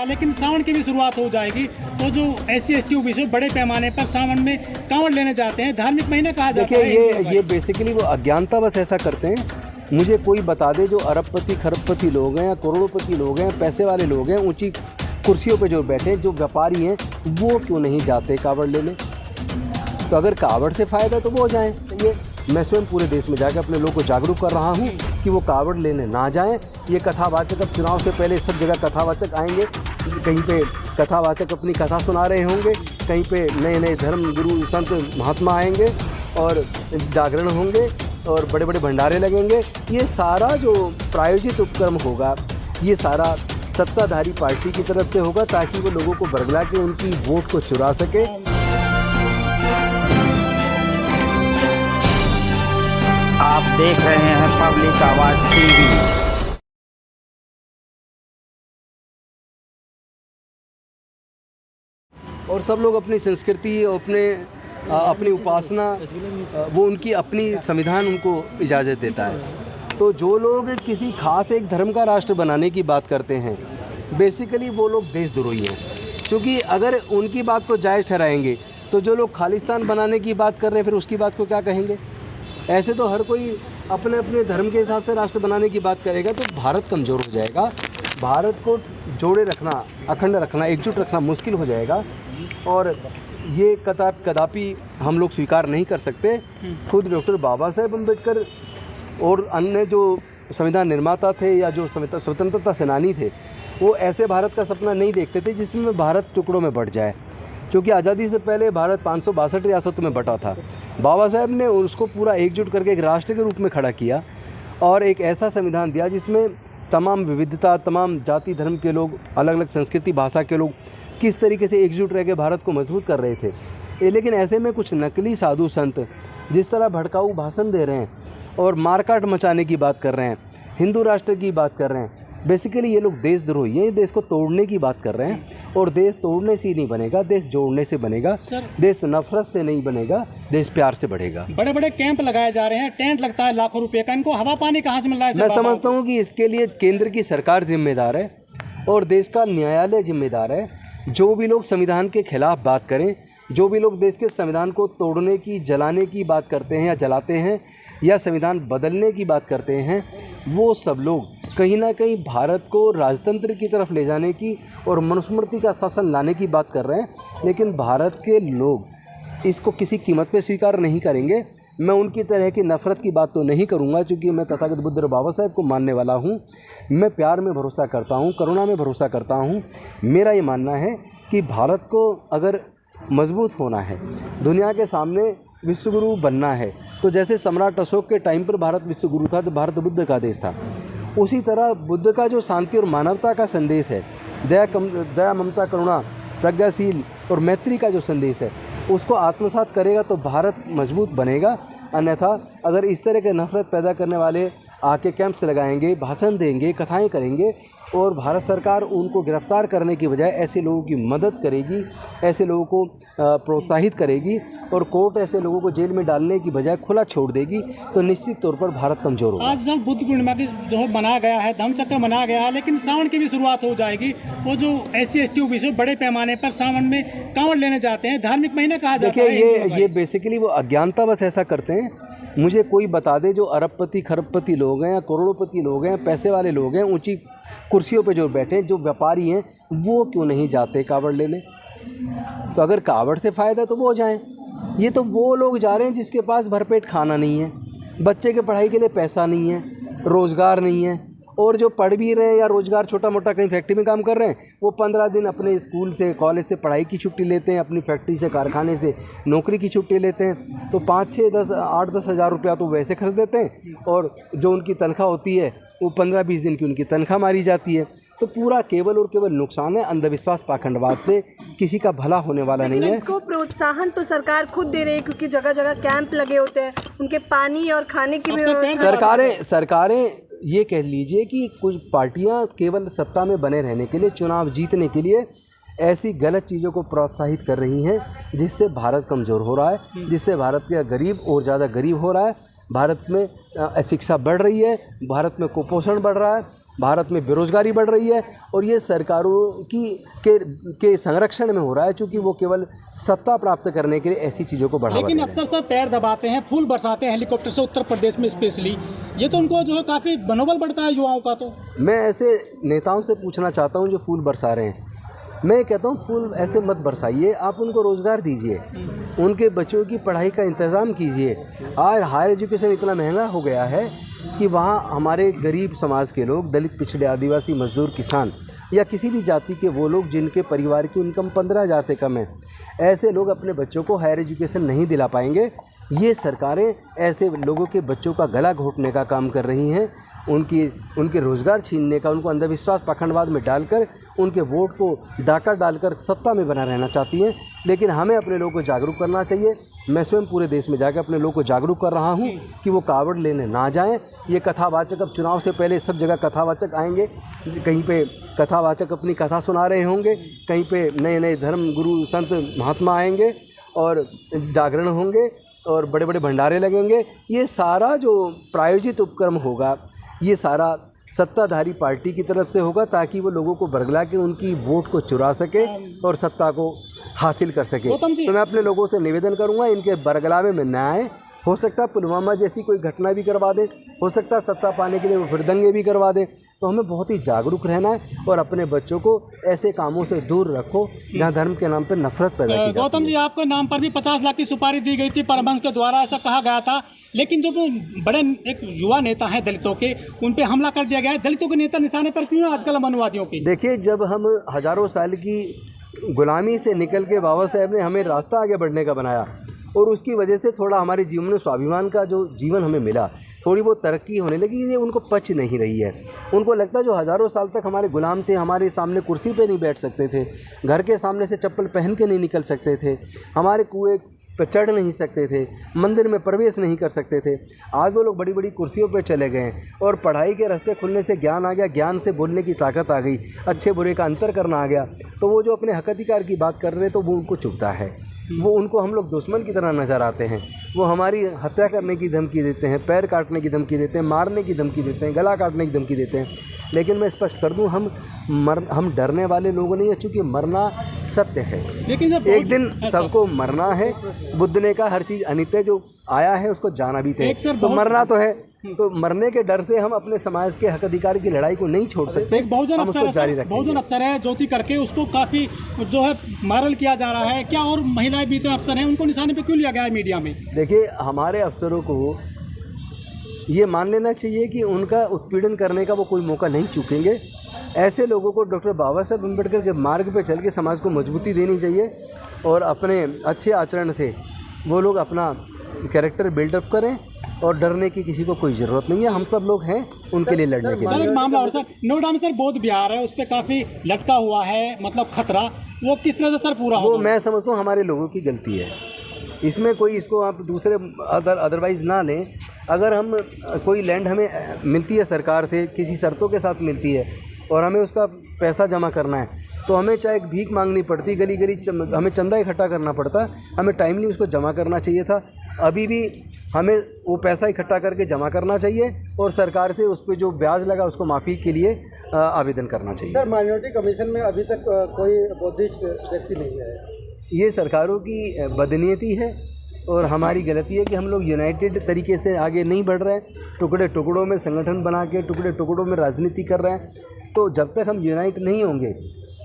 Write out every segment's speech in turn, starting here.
लेकिन सावन की भी शुरुआत हो जाएगी। तो जो SC/ST OBC बड़े पैमाने पर सावन में कांवड़ लेने जाते हैं, धार्मिक महीना कहा जाता है। देखिए ये बेसिकली वो अज्ञानता बस ऐसा करते हैं। मुझे कोई बता दे जो अरबपति खरबपति लोग हैं या करोड़पति लोग हैं, पैसे वाले लोग हैं, ऊंची कुर्सियों पे जो बैठे हैं, जो व्यापारी हैं, वो क्यों नहीं जाते कांवड़ लेने। तो अगर कांवड़ से फ़ायदा तो वो जाएं। ये मैं स्वयं पूरे देश में जाकर अपने लोगों को जागरूक कर रहा हूँ कि वो कांवड़ लेने ना जाएं। ये कथावाचक अब चुनाव से पहले सब जगह कथावाचक आएंगे, कहीं पे कथावाचक अपनी कथा सुना रहे होंगे, कहीं पे नए नए धर्म गुरु संत महात्मा आएंगे और जागरण होंगे और बड़े बड़े भंडारे लगेंगे। ये सारा जो प्रायोजित उपक्रम होगा, ये सारा सत्ताधारी पार्टी की तरफ से होगा ताकि वो लोगों को बरगला के उनकी वोट को चुरा सके। आप देख रहे हैं पब्लिक आवाज TV। और सब लोग अपनी संस्कृति, अपनी उपासना, वो उनकी अपनी संविधान उनको इजाज़त देता है। तो जो लोग किसी खास एक धर्म का राष्ट्र बनाने की बात करते हैं, बेसिकली वो लोग देशद्रोही हैं। क्योंकि अगर उनकी बात को जायज़ ठहराएंगे तो जो लोग खालिस्तान बनाने की बात कर रहे हैं फिर उसकी बात को क्या कहेंगे। ऐसे तो हर कोई अपने अपने धर्म के हिसाब से राष्ट्र बनाने की बात करेगा तो भारत कमज़ोर हो जाएगा। भारत को जोड़े रखना, अखंड रखना, एकजुट रखना मुश्किल हो जाएगा और ये कदापि हम लोग स्वीकार नहीं कर सकते। खुद डॉक्टर बाबा साहेब अम्बेडकर और अन्य जो संविधान निर्माता थे या जो स्वतंत्रता सेनानी थे, वो ऐसे भारत का सपना नहीं देखते थे जिसमें भारत टुकड़ों में बँट जाए। क्योंकि आज़ादी से पहले भारत 562 रियासतों में बटा था। बाबा साहेब ने उसको पूरा एकजुट करके एक राष्ट्र के रूप में खड़ा किया और एक ऐसा संविधान दिया जिसमें तमाम विविधता, तमाम जाति धर्म के लोग, अलग अलग संस्कृति भाषा के लोग किस तरीके से एकजुट रह के भारत को मजबूत कर रहे थे। लेकिन ऐसे में कुछ नकली साधु संत जिस तरह भड़काऊ भाषण दे रहे हैं और मारकाट मचाने की बात कर रहे हैं, हिंदू राष्ट्र की बात कर रहे हैं, बेसिकली ये लोग देशद्रोही हैं। देश को तोड़ने की बात कर रहे हैं और देश तोड़ने से ही नहीं बनेगा, देश जोड़ने से बनेगा। देश नफरत से नहीं बनेगा, देश प्यार से बढ़ेगा। बड़े बड़े कैंप लगाए जा रहे हैं, टेंट लगता है लाखों रुपए का, इनको हवा पानी कहाँ से मिल रहा है? मैं समझता हूँ कि इसके लिए केंद्र की सरकार जिम्मेदार है और देश का न्यायालय जिम्मेदार है। जो भी लोग संविधान के खिलाफ बात करें, जो भी लोग देश के संविधान को तोड़ने की, जलाने की बात करते हैं या जलाते हैं या संविधान बदलने की बात करते हैं, वो सब लोग कहीं ना कहीं भारत को राजतंत्र की तरफ ले जाने की और मनुस्मृति का शासन लाने की बात कर रहे हैं। लेकिन भारत के लोग इसको किसी कीमत पे स्वीकार नहीं करेंगे। मैं उनकी तरह की नफ़रत की बात तो नहीं करूंगा क्योंकि मैं तथागत बुद्ध बाबा साहेब को मानने वाला हूं। मैं प्यार में भरोसा करता हूं, करुणा में भरोसा करता हूं। मेरा ये मानना है कि भारत को अगर मजबूत होना है, दुनिया के सामने विश्वगुरु बनना है, तो जैसे सम्राट अशोक के टाइम पर भारत विश्वगुरु था तो भारत बुद्ध का देश था, उसी तरह बुद्ध का जो शांति और मानवता का संदेश है, दया ममता करुणा प्रज्ञाशील और मैत्री का जो संदेश है, उसको आत्मसात करेगा तो भारत मजबूत बनेगा। अन्यथा अगर इस तरह के नफरत पैदा करने वाले आके कैंप्स लगाएंगे, भाषण देंगे, कथाएं करेंगे और भारत सरकार उनको गिरफ्तार करने की बजाय ऐसे लोगों की मदद करेगी, ऐसे लोगों को प्रोत्साहित करेगी और कोर्ट ऐसे लोगों को जेल में डालने की बजाय खुला छोड़ देगी, तो निश्चित तौर पर भारत कमज़ोर होगा। आज जब बुद्ध पूर्णिमा की जो मनाया गया है, धम्मचक्र मनाया गया है, लेकिन सावन की भी शुरुआत हो जाएगी। वो जो SC/ST OBC बड़े पैमाने पर सावन में कांवड़ लेने जाते हैं, धार्मिक महीना कहा जाता है। देखिए ये बेसिकली वो अज्ञानता बस ऐसा करते हैं। मुझे कोई बता दे जो अरबपति खरबपति लोग हैं या करोड़पति लोग हैं, पैसे वाले लोग हैं, ऊंची कुर्सियों पे जो बैठे हैं, जो व्यापारी हैं, वो क्यों नहीं जाते कांवड़ लेने। तो अगर कांवड़ से फ़ायदा तो वो जाएं। ये तो वो लोग जा रहे हैं जिसके पास भरपेट खाना नहीं है, बच्चे के पढ़ाई के लिए पैसा नहीं है, रोज़गार नहीं है, और जो पढ़ भी रहे हैं या रोज़गार छोटा मोटा कहीं फैक्ट्री में काम कर रहे हैं, वो 15 दिन अपने स्कूल से, कॉलेज से पढ़ाई की छुट्टी लेते हैं, अपनी फैक्ट्री से, कारखाने से नौकरी की छुट्टी लेते हैं, तो 5, 6, 10, 8-10 हज़ार रुपया तो वैसे खर्च देते हैं और जो उनकी तनख्वाह होती है वो 15-20 दिन की उनकी तनख्वाह मारी जाती है। तो पूरा केवल और केवल नुकसान है। अंधविश्वास पाखंडवाद से किसी का भला होने वाला नहीं है। इसको प्रोत्साहन तो सरकार खुद दे रही है क्योंकि जगह जगह कैंप लगे होते हैं, उनके पानी और खाने की व्यवस्था। सरकारें ये कह लीजिए कि कुछ पार्टियां केवल सत्ता में बने रहने के लिए, चुनाव जीतने के लिए ऐसी गलत चीज़ों को प्रोत्साहित कर रही हैं जिससे भारत कमज़ोर हो रहा है, जिससे भारत का गरीब और ज़्यादा गरीब हो रहा है, भारत में अशिक्षा बढ़ रही है, भारत में कुपोषण बढ़ रहा है भारत में बेरोजगारी बढ़ रही है और ये सरकारों के संरक्षण में हो रहा है, चूँकि वो केवल सत्ता प्राप्त करने के लिए ऐसी चीज़ों को बढ़ावा लेकिन दे रहे हैं। अफसर साहब पैर दबाते हैं, फूल बरसाते हैं हेलीकॉप्टर से उत्तर प्रदेश में स्पेशली, ये तो उनको जो है काफ़ी मनोबल बढ़ता है युवाओं का। तो मैं ऐसे नेताओं से पूछना चाहता हूँ जो फूल बरसा रहे हैं, मैं कहता हूँ फूल ऐसे मत बरसाइए, आप उनको रोज़गार दीजिए, उनके बच्चों की पढ़ाई का इंतज़ाम कीजिए। आज हायर एजुकेशन इतना महंगा हो गया है कि वहाँ हमारे गरीब समाज के लोग, दलित, पिछड़े, आदिवासी, मजदूर, किसान या किसी भी जाति के वो लोग जिनके परिवार की इनकम 15,000 से कम है, ऐसे लोग अपने बच्चों को हायर एजुकेशन नहीं दिला पाएंगे। ये सरकारें ऐसे लोगों के बच्चों का गला घोटने का काम कर रही हैं, उनके रोज़गार छीनने का, उनको अंधविश्वास पखंडवाद में डालकर उनके वोट को डाका डालकर सत्ता में बना रहना चाहती हैं। लेकिन हमें अपने लोगों को जागरूक करना चाहिए। मैं स्वयं पूरे देश में जाकर अपने लोगों को जागरूक कर रहा हूं कि वो कावड़ लेने ना जाएं। ये कथावाचक अब चुनाव से पहले सब जगह कथावाचक आएंगे, कहीं पे कथावाचक अपनी कथा सुना रहे होंगे, कहीं पे नए नए धर्म गुरु संत महात्मा आएंगे और जागरण होंगे और बड़े बड़े भंडारे लगेंगे। ये सारा जो प्रायोजित उपक्रम होगा, ये सारा सत्ताधारी पार्टी की तरफ से होगा ताकि वो लोगों को बरगला के उनकी वोट को चुरा सके और सत्ता को हासिल कर सके। तो मैं अपने लोगों से निवेदन करूंगा, इनके बरगलावे में न आए। हो सकता है पुलवामा जैसी कोई घटना भी करवा दें, हो सकता है सत्ता पाने के लिए वो फिर दंगे भी करवा दें। तो हमें बहुत ही जागरूक रहना है और अपने बच्चों को ऐसे कामों से दूर रखो जहां धर्म के नाम पर नफरत पैदा की जाती है। गौतम जी, आपके नाम पर भी 50 लाख की सुपारी दी गई थी परमहंस के द्वारा, ऐसा कहा गया था, लेकिन जो बड़े एक युवा नेता हैं दलितों के, उन पे हमला कर दिया गया है। दलितों के नेता निशाने पर क्यों आजकल मनुवादियों की? देखिए, जब हम हज़ारों साल की गुलामी से निकल के बाबा साहेब ने हमें रास्ता आगे बढ़ने का बनाया और उसकी वजह से थोड़ा हमारे जीवन में स्वाभिमान का जो जीवन हमें मिला, थोड़ी बहुत तरक्की होने लगी, ये उनको पच नहीं रही है। उनको लगता है जो हज़ारों साल तक हमारे गुलाम थे, हमारे सामने कुर्सी पे नहीं बैठ सकते थे, घर के सामने से चप्पल पहन के नहीं निकल सकते थे, हमारे कुएं पर चढ़ नहीं सकते थे, मंदिर में प्रवेश नहीं कर सकते थे। आज वो लोग बड़ी बड़ी कुर्सियों पे चले गए हैं और पढ़ाई के रास्ते खुलने से ज्ञान आ गया, ज्ञान से बोलने की ताकत आ गई, अच्छे बुरे का अंतर करना आ गया। तो वो जो अपने हक अधिकार की बात कर रहे हैं तो वो उनको चुभता है, वो उनको हम लोग दुश्मन की तरह नज़र आते हैं। वो हमारी हत्या करने की धमकी देते हैं, पैर काटने की धमकी देते हैं, मारने की धमकी देते हैं, गला काटने की धमकी देते हैं। लेकिन मैं स्पष्ट कर दूं, हम डरने वाले लोग नहीं हैं, चूँकि मरना सत्य है। लेकिन एक दिन सबको मरना है। बुद्ध ने कहा हर चीज़ अनित्य, जो आया है उसको जाना भी थे, तो मरना तो है। तो मरने के डर से हम अपने समाज के हक अधिकार की लड़ाई को नहीं छोड़ सकते। एक बहुजन अफसर है ज्योति करके, उसको काफ़ी जो है वायरल किया जा रहा है। क्या और महिलाएं भी तो अफसर हैं, उनको निशाने पे क्यों लिया गया है मीडिया में? देखिए, हमारे अफसरों को ये मान लेना चाहिए कि उनका उत्पीड़न करने का वो कोई मौका नहीं चूकेंगे। ऐसे लोगों को डॉक्टर बाबा साहेब अम्बेडकर के मार्ग पे चल के समाज को मजबूती देनी चाहिए और अपने अच्छे आचरण से वो लोग अपना कैरेक्टर बिल्डअप करें और डरने की किसी को कोई ज़रूरत नहीं है। हम सब लोग हैं उनके लिए लड़ने के लिए। सर, एक मामला और सर, नोएडा में सर बोध विहार है, उस पर काफ़ी लटका हुआ है, मतलब खतरा, वो किस तरह से सर पूरा होगा? वो मैं समझता हूँ हमारे लोगों की गलती है, इसमें कोई इसको आप दूसरे अदरवाइज़ ना लें। अगर हम कोई लैंड हमें मिलती है सरकार से, किसी शर्तों के साथ मिलती है और हमें उसका पैसा जमा करना है, तो हमें चाहे एक भीख मांगनी पड़ती, गली गली हमें चंदा इकट्ठा करना पड़ता, हमें टाइमली उसको जमा करना चाहिए था। अभी भी हमें वो पैसा इकट्ठा करके जमा करना चाहिए और सरकार से उस पर जो ब्याज लगा उसको माफ़ी के लिए आवेदन करना चाहिए। सर, माइनॉरिटी कमीशन में अभी तक कोई बौद्धिस्ट व्यक्ति नहीं है। ये सरकारों की बदनीयती है और हमारी गलती है कि हम लोग यूनाइटेड तरीके से आगे नहीं बढ़ रहे हैं। टुकड़े टुकड़ों में संगठन बना के टुकड़े टुकड़ों में राजनीति कर रहे हैं। तो जब तक हम यूनाइट नहीं होंगे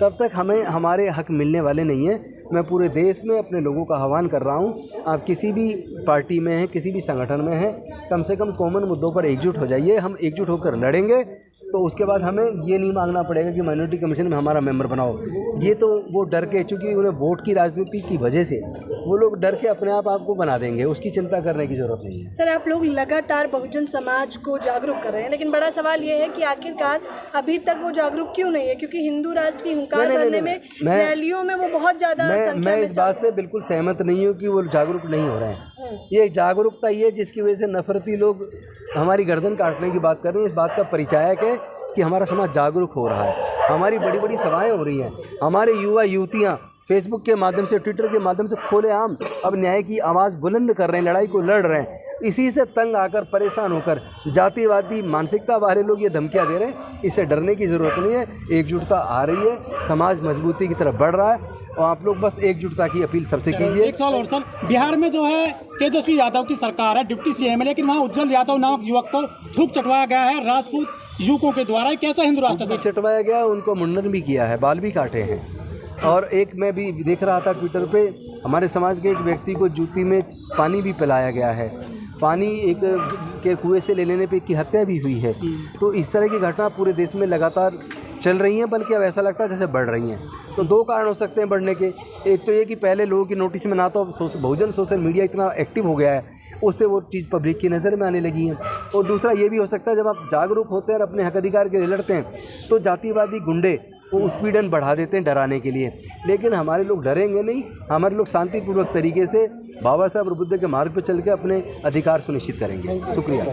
तब तक हमें हमारे हक मिलने वाले नहीं हैं। मैं पूरे देश में अपने लोगों का आह्वान कर रहा हूं, आप किसी भी पार्टी में हैं, किसी भी संगठन में हैं, कम से कम कॉमन मुद्दों पर एकजुट हो जाइए। हम एकजुट होकर लड़ेंगे तो उसके बाद हमें ये नहीं मांगना पड़ेगा कि माइनॉरिटी कमीशन में हमारा मेंबर बनाओ। ये तो वो डर के, चूँकि उन्हें वोट की राजनीति की वजह से वो लोग डर के अपने आप आपको बना देंगे, उसकी चिंता करने की ज़रूरत नहीं है। सर, आप लोग लगातार बहुजन समाज को जागरूक कर रहे हैं, लेकिन बड़ा सवाल ये है कि आखिरकार अभी तक वो जागरूक क्यों नहीं है? क्योंकि हिंदू राष्ट्र की हुंकार भरने में, रैलियों में वो बहुत ज़्यादा संख्या में। मैं इस बात से बिल्कुल सहमत नहीं हूँ कि वो जागरूक नहीं हो रहे हैं। ये जागरूकता ये जिसकी वजह से नफरती लोग हमारी गर्दन काटने की बात कर रहे हैं, इस बात का परिचायक है कि हमारा समाज जागरूक हो रहा है। हमारी बड़ी बड़ी सभाएं हो रही हैं, हमारे युवा युवतियाँ फेसबुक के माध्यम से, ट्विटर के माध्यम से खुलेआम अब न्याय की आवाज़ बुलंद कर रहे हैं, लड़ाई को लड़ रहे हैं। इसी से तंग आकर, परेशान होकर जातिवादी मानसिकता वाले लोग ये धमकियाँ दे रहे हैं। इससे डरने की ज़रूरत नहीं है, एकजुटता आ रही है, समाज मजबूती की तरफ बढ़ रहा है और आप लोग बस एकजुटता की अपील सबसे कीजिए। एक सवाल और सर, बिहार में जो है तेजस्वी यादव की सरकार है, डिप्टी सीएम है, लेकिन वहाँ उज्जवल यादव नामक युवक को थूक चटवाया गया है राजपूत युवकों के द्वारा। कैसा हिंदू राष्ट्र भी चटवाया गया, उनको मुंडन भी किया है, बाल भी काटे हैं। और एक मैं भी देख रहा था ट्विटर पे, हमारे समाज के एक व्यक्ति को जूती में पानी भी पिलाया गया है। पानी एक के कुएं से ले लेने पे की हत्या भी हुई है। तो इस तरह की घटना पूरे देश में लगातार चल रही हैं, बल्कि अब ऐसा लगता है जैसे बढ़ रही हैं। तो दो कारण हो सकते हैं बढ़ने के। एक तो ये कि पहले लोगों की नोटिस में ना तो बहुजन सोशल मीडिया इतना एक्टिव हो गया है, उससे वो चीज़ पब्लिक की नज़र में आने लगी है। और दूसरा ये भी हो सकता है, जब आप जागरूक होते हैं और अपने हक अधिकार के लिए लड़ते हैं तो जातिवादी गुंडे वो उत्पीड़न बढ़ा देते हैं डराने के लिए। लेकिन हमारे लोग डरेंगे नहीं, हमारे लोग शांतिपूर्वक तरीके से बाबा साहब और बुद्ध के मार्ग पर चल के अपने अधिकार सुनिश्चित करेंगे। शुक्रिया।